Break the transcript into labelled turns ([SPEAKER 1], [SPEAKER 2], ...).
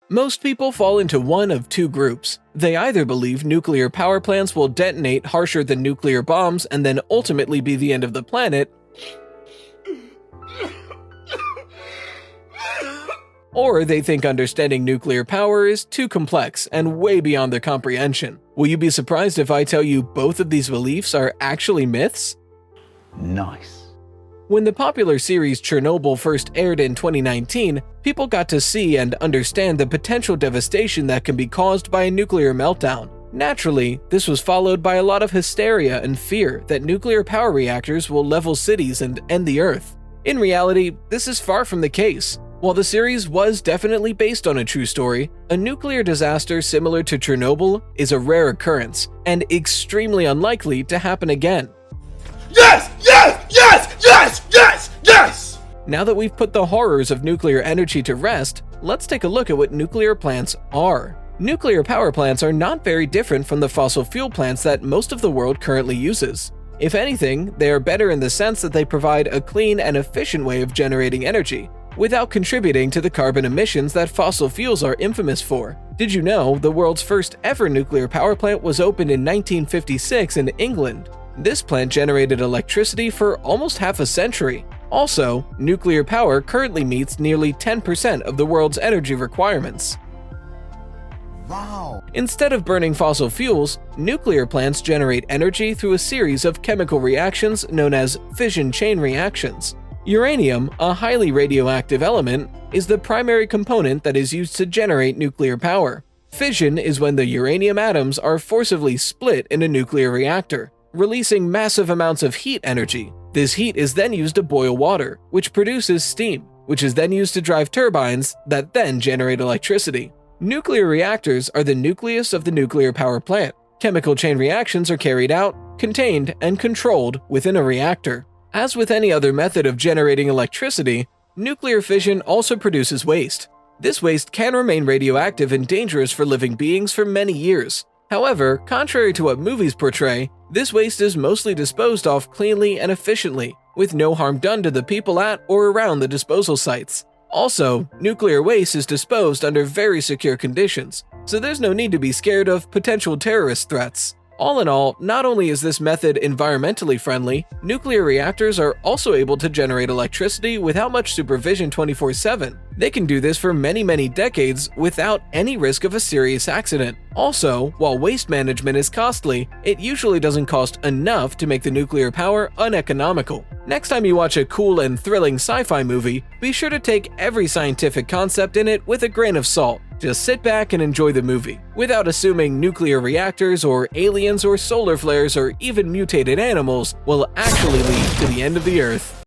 [SPEAKER 1] Most people fall into one of two groups. They either believe nuclear power plants will detonate harsher than nuclear bombs and then ultimately be the end of the planet, or they think understanding nuclear power is too complex and way beyond their comprehension. Will you be surprised if I tell you both of these beliefs are actually myths?
[SPEAKER 2] Nice.
[SPEAKER 1] When the popular series Chernobyl first aired in 2019, people got to see and understand the potential devastation that can be caused by a nuclear meltdown. Naturally, this was followed by a lot of hysteria and fear that nuclear power reactors will level cities and end the Earth. In reality, this is far from the case. While the series was definitely based on a true story, a nuclear disaster similar to Chernobyl is a rare occurrence and extremely unlikely to happen again.
[SPEAKER 3] Yes! Yes! Yes! Yes! Yes! Yes!
[SPEAKER 1] Now that we've put the horrors of nuclear energy to rest, let's take a look at what nuclear plants are. Nuclear power plants are not very different from the fossil fuel plants that most of the world currently uses. If anything, they are better in the sense that they provide a clean and efficient way of generating energy, without contributing to the carbon emissions that fossil fuels are infamous for. Did you know the world's first ever nuclear power plant was opened in 1956 in England? This plant generated electricity for almost half a century. Also, nuclear power currently meets nearly 10% of the world's energy requirements.
[SPEAKER 3] Wow.
[SPEAKER 1] Instead of burning fossil fuels, nuclear plants generate energy through a series of chemical reactions known as fission chain reactions. Uranium, a highly radioactive element, is the primary component that is used to generate nuclear power. Fission is when the uranium atoms are forcibly split in a nuclear reactor, releasing massive amounts of heat energy. This heat is then used to boil water, which produces steam, which is then used to drive turbines that then generate electricity. Nuclear reactors are the nucleus of the nuclear power plant. Chemical chain reactions are carried out, contained, and controlled within a reactor. As with any other method of generating electricity, nuclear fission also produces waste. This waste can remain radioactive and dangerous for living beings for many years. However, contrary to what movies portray, this waste is mostly disposed of cleanly and efficiently, with no harm done to the people at or around the disposal sites. Also, nuclear waste is disposed under very secure conditions, so there's no need to be scared of potential terrorist threats. All in all, not only is this method environmentally friendly, nuclear reactors are also able to generate electricity without much supervision 24/7. They can do this for many decades without any risk of a serious accident. Also, while waste management is costly, it usually doesn't cost enough to make the nuclear power uneconomical. Next time you watch a cool and thrilling sci-fi movie, be sure to take every scientific concept in it with a grain of salt. Just sit back and enjoy the movie, without assuming nuclear reactors or aliens or solar flares or even mutated animals will actually lead to the end of the Earth.